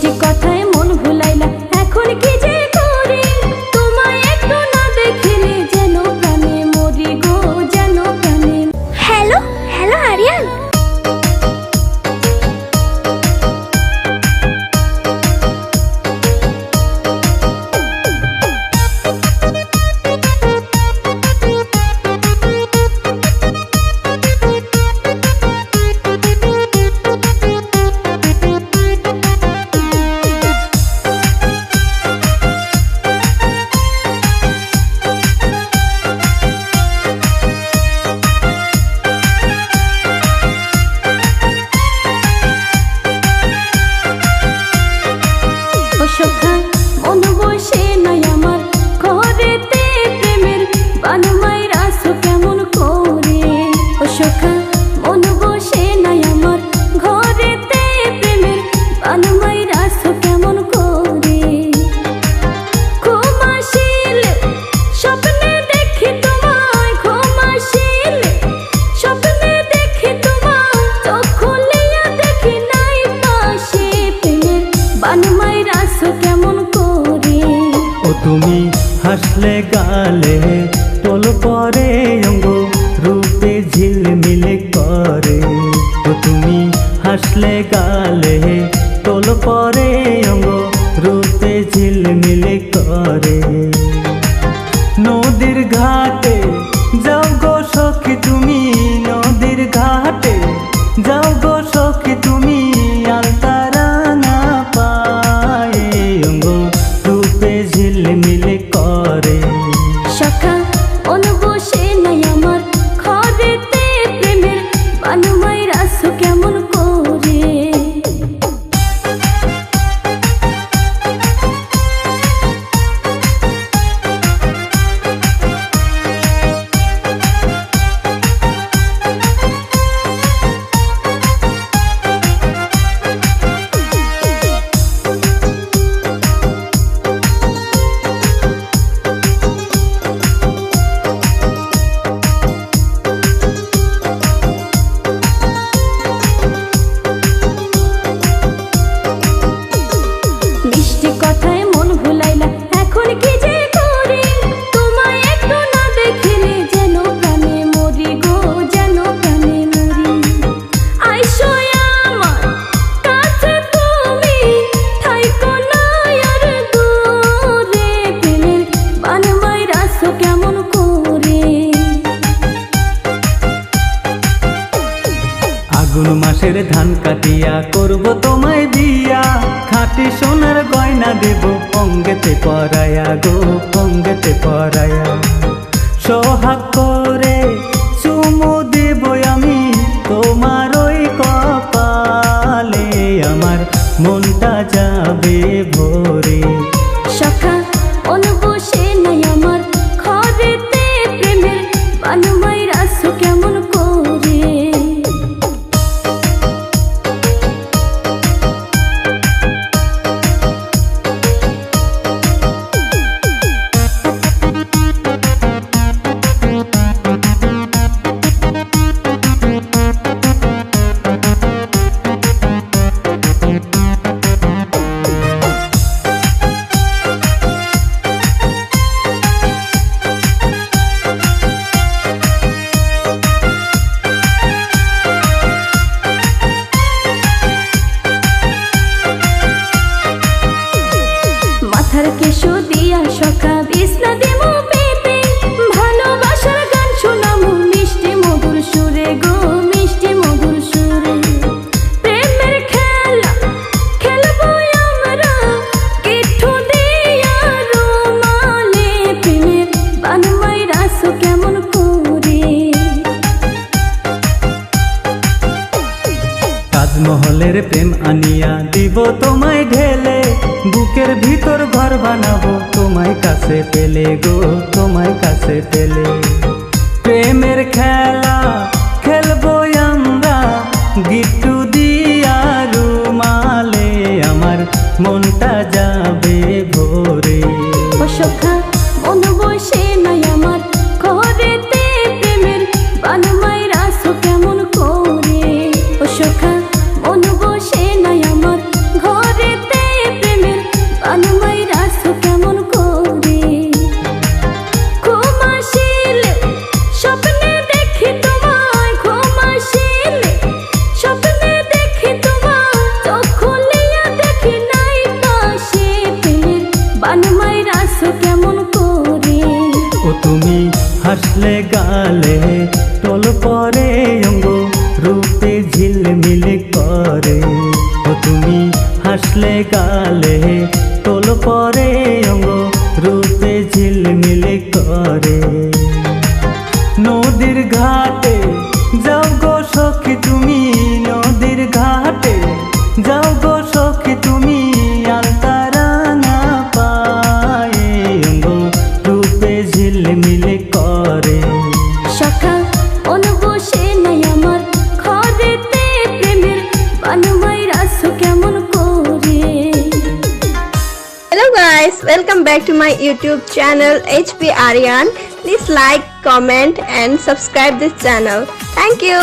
মিষ্টি কথায় মন ভুলাইলা, এখন কি যে করি তোমায় একটু না দেখিলে যেন প্রাণে মরি গো, যেন প্রাণে। হ্যালো হ্যালো আরিয়ান, সখা মন বসে নাই আমার ঘরেতে, প্রেমের বান মাইরাছো কেমন করে। ও সখা মন বসে নাই আমার ঘরেতে, প্রেমের বান মাইরাছো কেমন করে। ঘুম আসিলে স্বপ্নে দেখি তোমায়, ঘুম আসিলে স্বপ্নে দেখি তোমায়, চোখ খুলিয়া দেখি নাই পাশে, প্রেমের বান মাইরাছো কেমন করে। ও তুমি হাসলে গালে তোল পরে অঙ্গ রূপে ঝিলমিল করে। ও তুমি হাসলে গালে তোল পরে অঙ্গ রূপে ঝিলমিল করে। নদীর ঘাটে যাও গো সখী তুমি, নদীর ঘাটে যাও গো সখী তুমি, আলতা রাঙা পায়ে অঙ্গ রূপে ঝিলমিল করে। সখা মন বসে নাই আমার ঘরেতে, প্রেমের বান মাইরাছো কেমন করে। মিষ্টি কথায় মন ভুলাইলা, এখন কি যে করি তোমায় একটু না দেখিলে যেন প্রাণে মরি গো, যেন প্রাণে মরি। আইসো আমার কাছে তুমি, থাইকো না আর দূরে, প্রেমের বান মাইরাছো কেমন করে। আগুন মাসের ধান কাটিয়া করব তোমায় বিয়া, খাঁটি সোনার গয়না দেব অঙ্গেতে পরায়া গো, অঙ্গেতে পরায়া। সোহাগ করে চুমু দেব আমি তোমার ওই কপালে, আমার মনটা যাবে ভরে। সখা মন বসে নাই আমার ঘরেতে, প্রেমের বান মাইরাছো কেমন করে। মাথার কেশো দিয়া সখা বিছনা দিমু পেতে, ভালোবাসার গান শোনামু মিষ্টি মধুর সুরে গো, মিষ্টি মধুর সুরে। প্রেমের খেলা খেলবো আমরা কিঠু দিয়া রুমালে, প্রেমের বান মাইরাছো কেমন করে। তাজমহলের প্রেম আনিয়া দিব তোমায় ঢেলে, বুকের ভিতর ঘর বানাবো তোমায় কাছে পেলে গো, তোমায় কাছে পেলে। প্রেমের খেলা খেলবো আমরা গিট্টু দিয়া রুমালে, আমার মনটা যাবে ভরে। ও সখা মন বসে নাই আমার ঘরেতে, প্রেমের বান মাইরাছো কেমন করে। ও সখা মন বসে নাই আমার ঘরেতে, হাসলে গালে টোল পরে অঙ্গ রূপে ঝিলমিল করে ও তুমি হাসলে গালে টোল পরে অঙ্গ রূপে ঝিলমিল করে নদীর ঘাটে যাও গো সখী তুমি নদীর ঘাটে যাও গো সখী তুমি আলতা রাঙা পায়ে অঙ্গ রূপে ঝিলমিল করে সখা অনুবসে নাই আমার ঘরেতে প্রেমের বানমাই রাসু কেমন করে। Hello guys, welcome back to my YouTube channel HP Aryan. Please like, comment and subscribe this channel. Thank you.